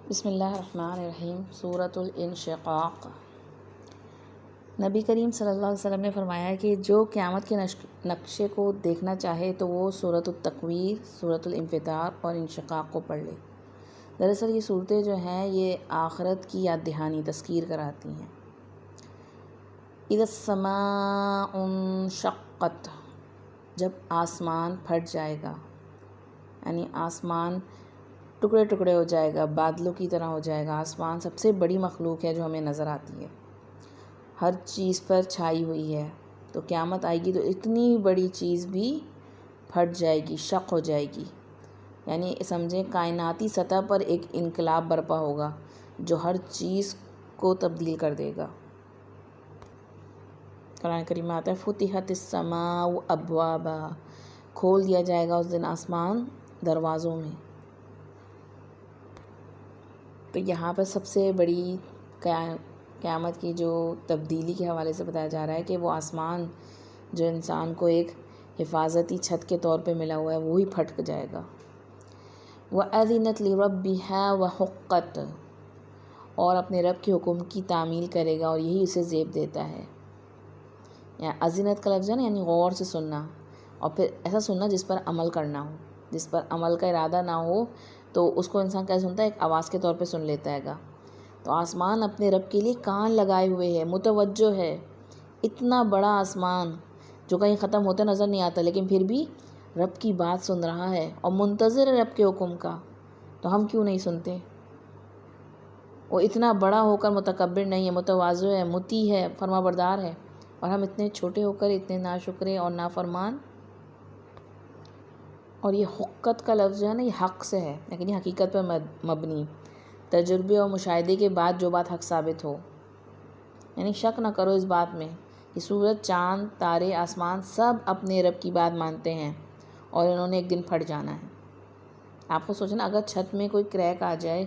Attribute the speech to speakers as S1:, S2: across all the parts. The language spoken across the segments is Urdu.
S1: بسم اللہ الرحمن الرحیم۔ سورۃ الانشقاق۔ نبی کریم صلی اللہ علیہ وسلم نے فرمایا کہ جو قیامت کے نقشے کو دیکھنا چاہے تو وہ سورۃ التکویر، سورۃ الانفطار اور انشقاق کو پڑھ لے۔ دراصل یہ صورتیں جو ہیں یہ آخرت کی یاد دہانی تذکیر کراتی ہیں۔ اذا السماء انشقت، جب آسمان پھٹ جائے گا، یعنی آسمان ٹکڑے ٹکڑے ہو جائے گا، بادلوں کی طرح ہو جائے گا۔ آسمان سب سے بڑی مخلوق ہے جو ہمیں نظر آتی ہے، ہر چیز پر چھائی ہوئی ہے۔ تو قیامت آئے گی تو اتنی بڑی چیز بھی پھٹ جائے گی، شق ہو جائے گی، یعنی سمجھیں کائناتی سطح پر ایک انقلاب برپا ہوگا جو ہر چیز کو تبدیل کر دے گا۔ قرآن کریم میں آتا ہے فتحت السماء ابوابا، کھول دیا جائے گا اس دن آسمان دروازوں میں۔ تو یہاں پر سب سے بڑی قیامت کی جو تبدیلی کے حوالے سے بتایا جا رہا ہے کہ وہ آسمان جو انسان کو ایک حفاظتی چھت کے طور پہ ملا ہوا ہے وہی پھٹ جائے گا۔ وَأَذِنَتْ لِرَبِّهَا وَحُقَّتْ، اور اپنے رب کے حکم کی تعمیل کرے گا اور یہی اسے زیب دیتا ہے۔ یعنی اذنت کا لفظ ہے نا، یعنی غور سے سننا، اور پھر ایسا سننا جس پر عمل کرنا ہو، جس پر عمل کا ارادہ نہ ہو تو اس کو انسان کیا سنتا ہے، ایک آواز کے طور پہ سن لیتا ہے گا۔ تو آسمان اپنے رب کے لیے کان لگائے ہوئے ہے، متوجہ ہے۔ اتنا بڑا آسمان جو کہیں ختم ہوتا نظر نہیں آتا، لیکن پھر بھی رب کی بات سن رہا ہے اور منتظر ہے رب کے حکم کا۔ تو ہم کیوں نہیں سنتے؟ وہ اتنا بڑا ہو کر متکبر نہیں ہے، متواضع ہے، مطیع ہے، فرما بردار ہے، اور ہم اتنے چھوٹے ہو کر اتنے ناشکرے اور نافرمان۔ اور یہ حقت کا لفظ جو ہے نا، یہ حق سے ہے، لیکن یہ حقیقت پر مبنی، تجربے اور مشاہدے کے بعد جو بات حق ثابت ہو۔ یعنی شک نہ کرو اس بات میں کہ سورج، چاند، تارے، آسمان سب اپنے رب کی بات مانتے ہیں اور انہوں نے ایک دن پھٹ جانا ہے۔ آپ کو سوچنا، اگر چھت میں کوئی کریک آ جائے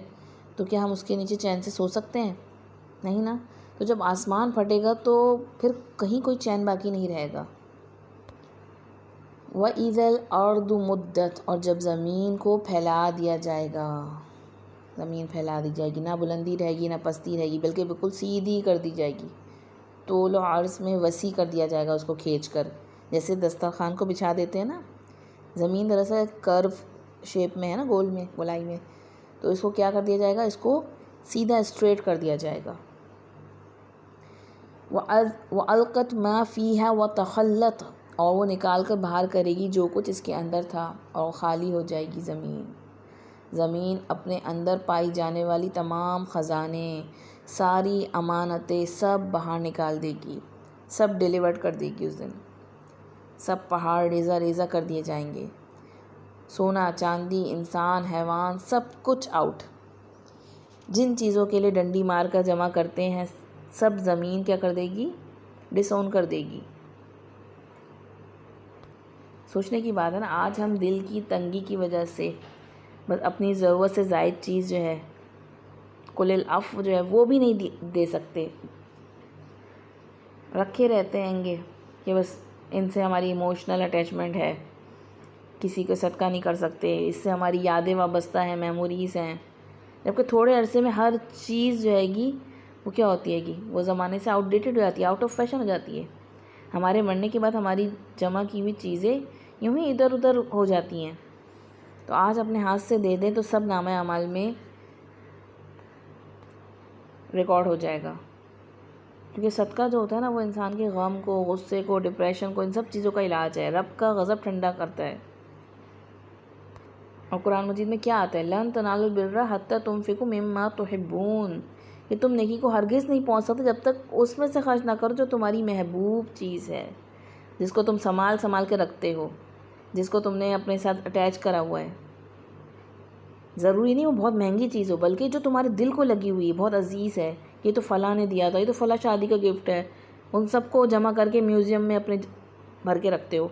S1: تو کیا ہم اس کے نیچے چین سے سو سکتے ہیں؟ نہیں نا۔ تو جب آسمان پھٹے گا تو پھر کہیں کوئی چین باقی نہیں رہے گا۔ وَإِذَا الْأَرْضُ مُدَّتْ، اور جب زمین کو پھیلا دیا جائے گا، زمین پھیلا دی جائے گی، نہ بلندی رہے گی نہ پستی رہے گی، بلکہ بالکل سیدھی کر دی جائے گی۔ طول و عرض میں وسیع کر دیا جائے گا اس کو کھینچ کر، جیسے دسترخوان کو بچھا دیتے ہیں نا۔ زمین دراصل کرو شیپ میں ہے نا، گول میں، گولائی میں، تو اس کو کیا کر دیا جائے گا، اس کو سیدھا اسٹریٹ کر دیا جائے گا۔ وَأَلْقَتْ مَا فِيهَا وَتَخَلَّتْ، اور وہ نکال کر باہر کرے گی جو کچھ اس کے اندر تھا، اور خالی ہو جائے گی زمین۔ زمین اپنے اندر پائی جانے والی تمام خزانے، ساری امانتیں سب باہر نکال دے گی، سب ڈیلیورڈ کر دے گی اس دن۔ سب پہاڑ ریزہ ریزہ کر دیے جائیں گے، سونا چاندی، انسان، حیوان، سب کچھ آؤٹ۔ جن چیزوں کے لیے ڈنڈی مار کر جمع کرتے ہیں سب زمین کیا کر دے گی، ڈس اون کر دے گی۔ سوچنے کی بات ہے نا، آج ہم دل کی تنگی کی وجہ سے بس اپنی ضرورت سے زائد چیز جو ہے، قل العفو جو ہے، وہ بھی نہیں دے سکتے، رکھے رہتے ہیں گے کہ بس ان سے ہماری ایموشنل اٹیچمنٹ ہے، کسی کو صدقہ نہیں کر سکتے، اس سے ہماری یادیں وابستہ ہیں، میموریز ہیں۔ جبکہ تھوڑے عرصے میں ہر چیز جو ہے گی وہ کیا ہوتی ہے گی، وہ زمانے سے آؤٹ ڈیٹڈ ہو جاتی ہے، آؤٹ آف فیشن ہو جاتی ہے۔ ہمارے مرنے کے بعد ہماری جمع کی ہوئی چیزیں یوں ہی ادھر ادھر ہو جاتی ہیں۔ تو آج اپنے ہاتھ سے دے دیں تو سب نامہ اعمال میں ریکارڈ ہو جائے گا، کیونکہ صدقہ جو ہوتا ہے نا وہ انسان کے غم کو، غصے کو، ڈپریشن کو، ان سب چیزوں کا علاج ہے، رب کا غضب ٹھنڈا کرتا ہے۔ اور قرآن مجید میں کیا آتا ہے، لَن تَنَالُوا الْبِرَّ حَتَّىٰ تُنْفِقُوا مِمَّا تُحِبُّونَ، کہ تم نیکی کو ہرگز نہیں پہنچ سکتے جب تک اس میں سے خرچ نہ کرو جو تمہاری محبوب چیز ہے، جس کو تم سنبھال کے رکھتے ہو، جس کو تم نے اپنے ساتھ اٹیچ کرا ہوا ہے۔ ضروری نہیں وہ بہت مہنگی چیز ہو، بلکہ جو تمہارے دل کو لگی ہوئی ہے، بہت عزیز ہے، یہ تو فلاں نے دیا تھا، یہ تو فلاں شادی کا گفٹ ہے، ان سب کو جمع کر کے میوزیم میں اپنے بھر کے رکھتے ہو۔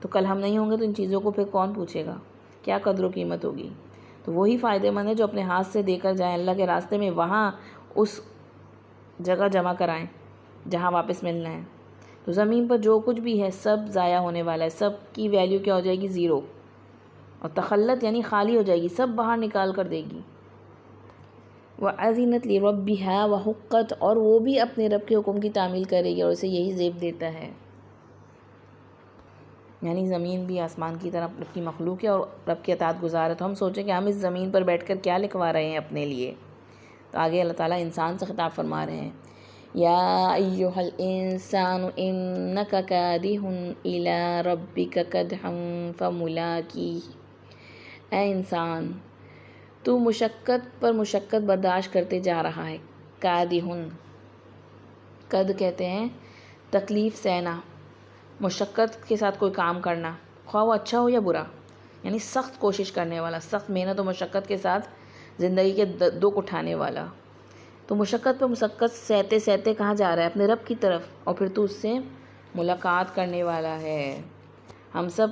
S1: تو کل ہم نہیں ہوں گے تو ان چیزوں کو پھر کون پوچھے گا، کیا قدر و قیمت ہوگی؟ تو وہی فائدہ مند ہے جو اپنے ہاتھ سے دے کر جائیں اللہ کے راستے میں، وہاں اس جگہ جمع کرائیں جہاں واپس ملنا ہے۔ تو زمین پر جو کچھ بھی ہے سب ضائع ہونے والا ہے، سب کی ویلیو کیا ہو جائے گی، زیرو۔ اور تخلت یعنی خالی ہو جائے گی، سب باہر نکال کر دے گی۔ وَأَذِنَتْ لِرَبِّهَا وَحُقَّتْ، اور وہ بھی اپنے رب کے حکم کی تعمیل کرے گی اور اسے یہی زیب دیتا ہے. یعنی زمین بھی آسمان کی طرح رب کی مخلوق ہے اور رب کی اطاعت گزار ہے. تو ہم سوچیں کہ ہم اس زمین پر بیٹھ کر کیا لکھوا رہے ہیں اپنے لیے. تو آگے اللہ تعالیٰ انسان سے خطاب فرما رہے ہیں، یا ایھا الانسان انک کادح الی ربک کدحا فملاقیہ. اے انسان، تو مشقت پر مشقت برداشت کرتے جا رہا ہے. کادح، قد کہتے ہیں تکلیف سہنا، مشقت کے ساتھ کوئی کام کرنا، خواہ وہ اچھا ہو یا برا، یعنی سخت کوشش کرنے والا، سخت محنت و مشقت کے ساتھ زندگی کے دکھ اٹھانے والا. تو مشقت پہ مشقت سہتے سہتے کہاں جا رہا ہے؟ اپنے رب کی طرف، اور پھر تو اس سے ملاقات کرنے والا ہے. ہم سب،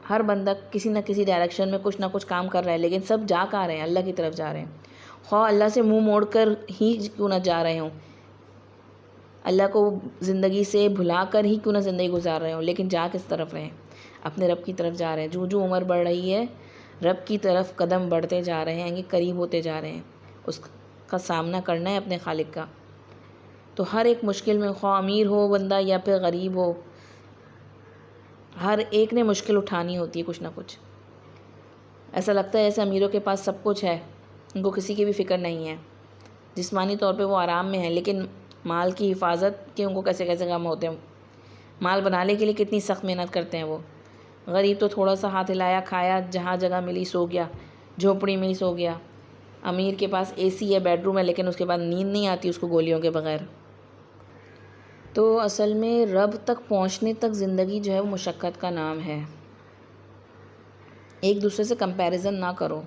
S1: ہر بندہ کسی نہ کسی ڈائریکشن میں کچھ نہ کچھ کام کر رہا ہے، لیکن سب جا کہاں رہے ہیں؟ اللہ کی طرف جا رہے ہیں. خواہ اللہ سے منہ موڑ کر ہی کیوں نہ جا رہے ہوں، اللہ کو زندگی سے بھلا کر ہی کیوں نہ زندگی گزار رہے ہوں، لیکن جا کس طرف رہے ہیں؟ اپنے رب کی طرف جا رہے ہیں. جو جو عمر بڑھ رہی ہے، رب کی طرف قدم بڑھتے جا رہے ہیں، قریب ہوتے جا رہے ہیں. اس کا سامنا کرنا ہے اپنے خالق کا. تو ہر ایک مشکل میں، خواہ امیر ہو بندہ یا پھر غریب ہو، ہر ایک نے مشکل اٹھانی ہوتی ہے کچھ نہ کچھ. ایسا لگتا ہے جیسے امیروں کے پاس سب کچھ ہے، ان کو کسی کی بھی فکر نہیں ہے، جسمانی طور پہ وہ آرام میں ہیں، لیکن مال کی حفاظت کے ان کو کیسے کیسے غم ہوتے ہیں. مال بنانے کے لیے کتنی سخت محنت کرتے ہیں وہ. غریب تو تھوڑا سا ہاتھ ہلایا، کھایا، جہاں جگہ ملی سو گیا، جھونپڑی میں ہی سو گیا. امیر کے پاس اے سی ہے، بیڈ روم ہے، لیکن اس کے بعد نیند نہیں آتی اس کو گولیوں کے بغیر. تو اصل میں رب تک پہنچنے تک زندگی جو ہے وہ مشقت کا نام ہے. ایک دوسرے سے کمپیریزن نہ کرو.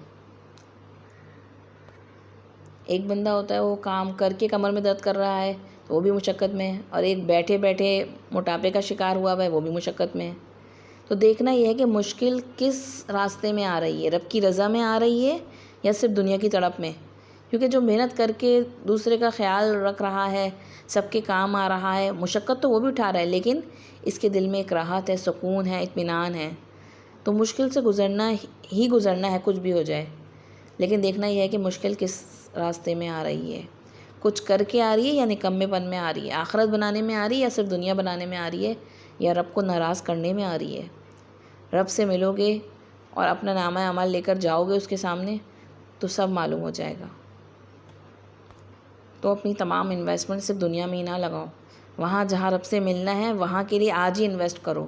S1: ایک بندہ ہوتا ہے وہ کام کر کے کمر میں درد کر رہا ہے تو وہ بھی مشقت میں ہے، اور ایک بیٹھے بیٹھے موٹاپے کا شکار ہوا ہوا ہے وہ بھی مشقت میں ہے. تو دیکھنا یہ ہے کہ مشکل کس راستے میں آ رہی ہے، رب کی رضا میں آ رہی ہے یا صرف دنیا کی تڑپ میں. کیونکہ جو محنت کر کے دوسرے کا خیال رکھ رہا ہے، سب کے کام آ رہا ہے، مشقت تو وہ بھی اٹھا رہا ہے، لیکن اس کے دل میں ایک راحت ہے، سکون ہے، اطمینان ہے. تو مشکل سے گزرنا ہی گزرنا ہے، کچھ بھی ہو جائے. لیکن دیکھنا یہ ہے کہ مشکل کس راستے میں آ رہی ہے، کچھ کر کے آ رہی ہے یا نکمے پن میں آ رہی ہے، آخرت بنانے میں آ رہی ہے یا صرف دنیا بنانے میں آ رہی ہے، یا رب کو ناراض کرنے میں آ رہی ہے. رب سے ملو گے اور اپنا نامہ اعمال لے کر جاؤ گے اس کے سامنے تو سب معلوم ہو جائے گا. تو اپنی تمام انویسٹمنٹ صرف دنیا میں ہی نہ لگاؤ، وہاں جہاں رب سے ملنا ہے وہاں کے لیے آج ہی انویسٹ کرو.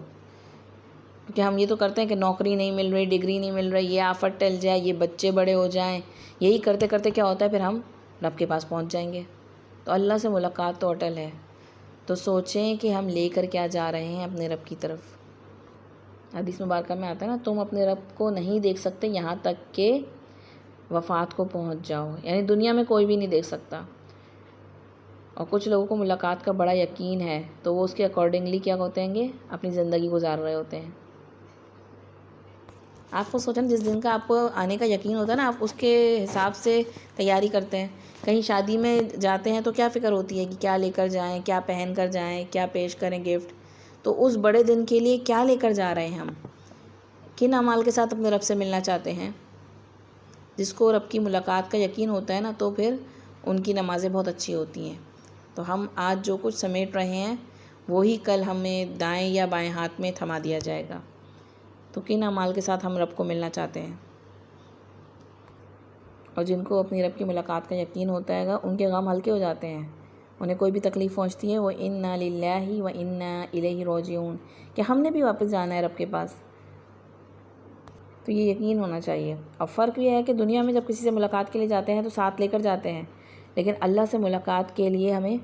S1: کیونکہ ہم یہ تو کرتے ہیں کہ نوکری نہیں مل رہی، ڈگری نہیں مل رہی، یہ آفت ٹل جائے، یہ بچے بڑے ہو جائیں، یہی کرتے کرتے کیا ہوتا ہے پھر ہم رب کے پاس پہنچ جائیں گے. تو اللہ سے ملاقات تو اٹل ہے. تو سوچیں کہ ہم لے کر کیا جا رہے ہیں اپنے رب کی طرف. حدیث مبارکہ میں آتا ہے نا، تم اپنے رب کو نہیں دیکھ سکتے یہاں تک کہ وفات کو پہنچ جاؤ. یعنی دنیا میں کوئی بھی نہیں دیکھ سکتا. اور کچھ لوگوں کو ملاقات کا بڑا یقین ہے تو وہ اس کے اکارڈنگلی کیا ہوتے ہیں گے، اپنی زندگی گزار رہے ہوتے ہیں. آپ کو سوچیں جس دن کا آپ کو آنے کا یقین ہوتا ہے نا، آپ اس کے حساب سے تیاری کرتے ہیں. کہیں شادی میں جاتے ہیں تو کیا فکر ہوتی ہے کہ کیا لے کر جائیں، کیا پہن کر جائیں، کیا پیش کریں گفٹ. تو اس بڑے دن کے لیے کیا لے کر جا رہے ہیں ہم، کن اعمال کے ساتھ اپنے رب سے ملنا چاہتے ہیں. جس کو رب کی ملاقات کا یقین ہوتا ہے نا، تو پھر ان کی نمازیں بہت اچھی ہوتی ہیں. تو ہم آج جو کچھ سمیٹ رہے ہیں وہی کل ہمیں دائیں یا بائیں ہاتھ میں تھما دیا جائے گا. تو کن اعمال کے ساتھ ہم رب کو ملنا چاہتے ہیں. اور جن کو اپنی رب کی ملاقات کا یقین ہوتا ہے گا، ان کے غم ہلکے ہو جاتے ہیں. انہیں کوئی بھی تکلیف پہنچتی ہے وہ انا للہ و انا الیہ راجعون، کہ ہم نے بھی واپس جانا ہے رب کے پاس. تو یہ یقین ہونا چاہیے. اور فرق یہ ہے کہ دنیا میں جب کسی سے ملاقات کے لیے جاتے ہیں تو ساتھ لے کر جاتے ہیں، لیکن اللہ سے ملاقات کے لیے ہمیں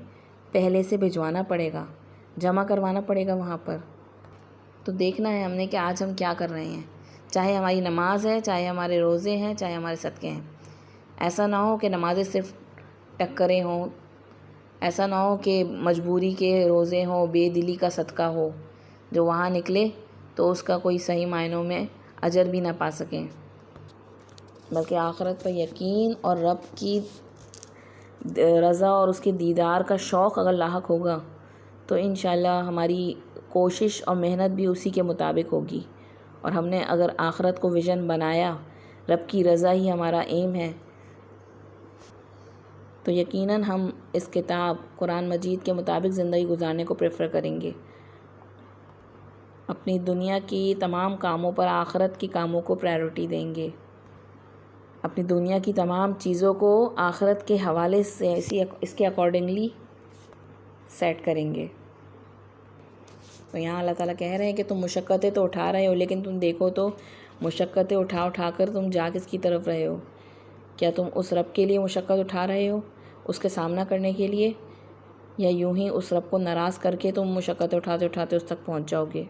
S1: پہلے سے بھجوانا پڑے گا، جمع کروانا پڑے گا وہاں پر. تو دیکھنا ہے ہم نے کہ آج ہم کیا کر رہے ہیں، چاہے ہماری نماز ہے، چاہے ہمارے روزے ہیں، چاہے ہمارے صدقے ہیں. ایسا نہ ہو کہ نمازیں صرف ٹکریں ہوں، ایسا نہ ہو کہ مجبوری کے روزے ہوں، بے دلی کا صدقہ ہو، جو وہاں نکلے تو اس کا کوئی صحیح معنوں میں اجر بھی نہ پا سکیں. بلکہ آخرت پر یقین اور رب کی رضا اور اس کے دیدار کا شوق اگر لاحق ہوگا تو انشاءاللہ ہماری کوشش اور محنت بھی اسی کے مطابق ہوگی. اور ہم نے اگر آخرت کو ویژن بنایا، رب کی رضا ہی ہمارا ایم ہے، تو یقیناً ہم اس کتاب قرآن مجید کے مطابق زندگی گزارنے کو پریفر کریں گے، اپنی دنیا کی تمام کاموں پر آخرت کی کاموں کو پرائیورٹی دیں گے، اپنی دنیا کی تمام چیزوں کو آخرت کے حوالے سے اس کے اکارڈنگلی سیٹ کریں گے۔ تو یہاں اللہ تعالیٰ کہہ رہے ہیں کہ تم مشقتیں تو اٹھا رہے ہو، لیکن تم دیکھو تو مشقتیں اٹھا کر تم جا کس کی طرف رہے ہو؟ کیا تم اس رب کے لیے مشقت اٹھا رہے ہو، اس کے سامنا کرنے کے لیے، یا یوں ہی اس رب کو ناراض کر کے تم مشقتیں اٹھاتے اٹھاتے اس تک پہنچ جاؤ گے؟